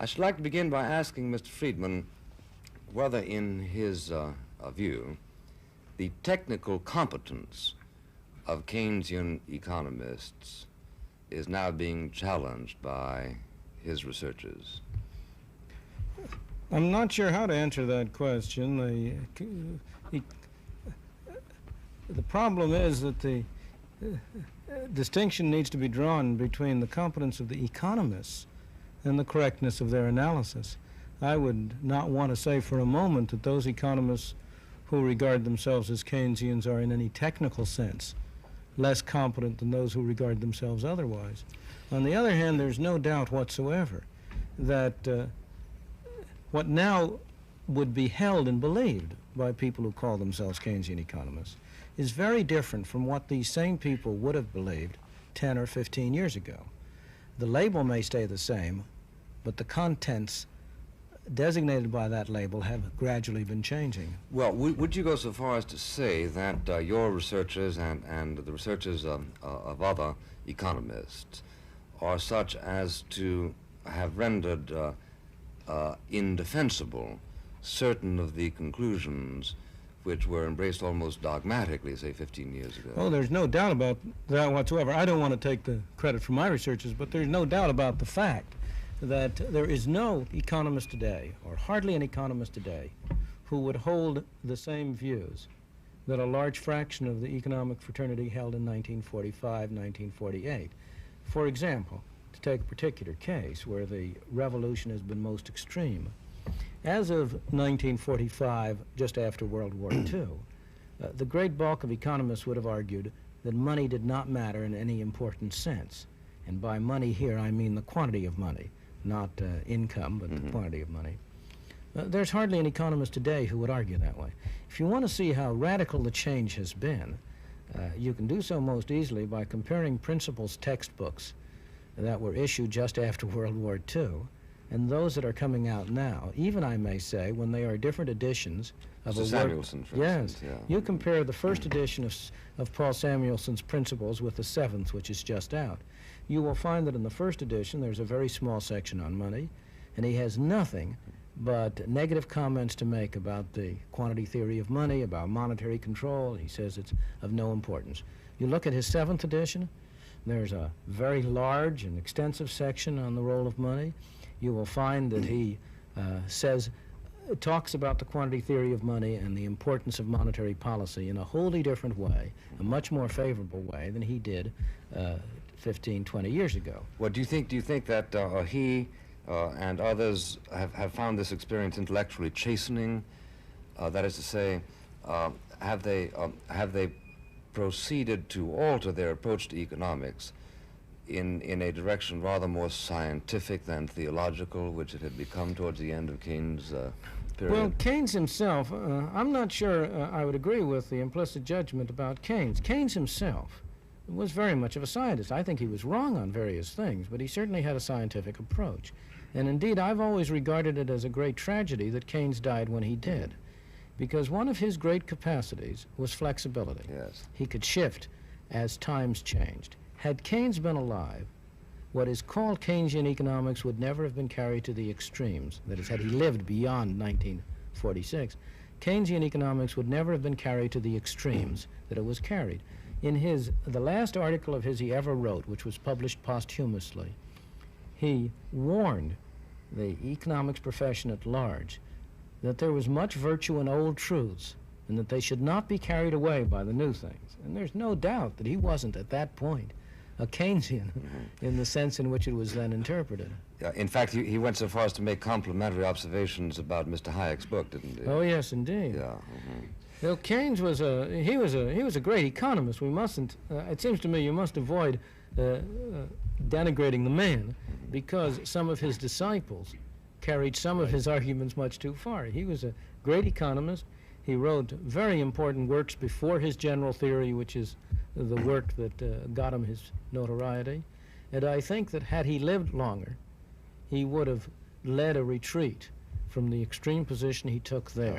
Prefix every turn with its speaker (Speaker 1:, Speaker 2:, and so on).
Speaker 1: I should like to begin by asking Mr. Friedman whether, in his view, the technical competence of Keynesian economists is now being challenged by his researchers.
Speaker 2: I'm not sure how to answer that question. The problem is that the distinction needs to be drawn between the competence of the economists and the correctness of their analysis. I would not want to say for a moment that those economists who regard themselves as Keynesians are in any technical sense less competent than those who regard themselves otherwise. On the other hand, there's no doubt whatsoever that what now would be held and believed by people who call themselves Keynesian economists is very different from what these same people would have believed 10 or 15 years ago. The label may stay the same, but the contents designated by that label have gradually been changing.
Speaker 1: Well, would you go so far as to say that your researchers and the researchers of other economists are such as to have rendered indefensible certain of the conclusions which were embraced almost dogmatically, say, 15 years ago?
Speaker 2: Oh, there's no doubt about that whatsoever. I don't want to take the credit for my researches, but there's no doubt about the fact that there is no economist today, or hardly an economist today, who would hold the same views that a large fraction of the economic fraternity held in 1945, 1948. For example, to take a particular case where the revolution has been most extreme, as of 1945, just after World War II, the great bulk of economists would have argued that money did not matter in any important sense. And by money here, I mean the quantity of money, not income, but the quantity of money. There's hardly an economist today who would argue that way. If you want to see how radical the change has been, you can do so most easily by comparing principles textbooks that were issued just after World War II and those that are coming out now, even, I may say, when they are different editions of a work.
Speaker 1: Samuelson, for instance. Yeah.
Speaker 2: You compare the first edition of Paul Samuelson's Principles with the seventh, which is just out. You will find that in the first edition there's a very small section on money, and he has nothing but negative comments to make about the quantity theory of money, about monetary control. He says it's of no importance. You look at his seventh edition, there's a very large and extensive section on the role of money. You will find that he talks about the quantity theory of money and the importance of monetary policy in a wholly different way, a much more favorable way than he did 15, 20 years ago.
Speaker 1: Well, do you think that he and others have found this experience intellectually chastening? That is to say, have they proceeded to alter their approach to economics in a direction rather more scientific than theological, which it had become towards the end of Keynes' period?
Speaker 2: Well, Keynes himself, I'm not sure I would agree with the implicit judgment about Keynes. Keynes himself was very much of a scientist. I think he was wrong on various things, but he certainly had a scientific approach. And indeed, I've always regarded it as a great tragedy that Keynes died when he did, because one of his great capacities was flexibility.
Speaker 1: Yes.
Speaker 2: He could shift as times changed. Had Keynes been alive, what is called Keynesian economics would never have been carried to the extremes. That is, had he lived beyond 1946, Keynesian economics would never have been carried to the extremes that it was carried. In the last article of his he ever wrote, which was published posthumously, he warned the economics profession at large that there was much virtue in old truths and that they should not be carried away by the new things. And there's no doubt that he wasn't at that point a Keynesian in the sense in which it was then interpreted.
Speaker 1: Yeah, in fact, he went so far as to make complimentary observations about Mr. Hayek's book, didn't he?
Speaker 2: Oh, yes, indeed.
Speaker 1: Yeah.
Speaker 2: Well, Keynes was he was a great economist. We mustn't. It seems to me you must avoid denigrating the man, because some of his disciples carried some of his arguments much too far. He was a great economist. He wrote very important works before his general theory, which is the work that got him his notoriety. And I think that had he lived longer, he would have led a retreat from the extreme position he took there.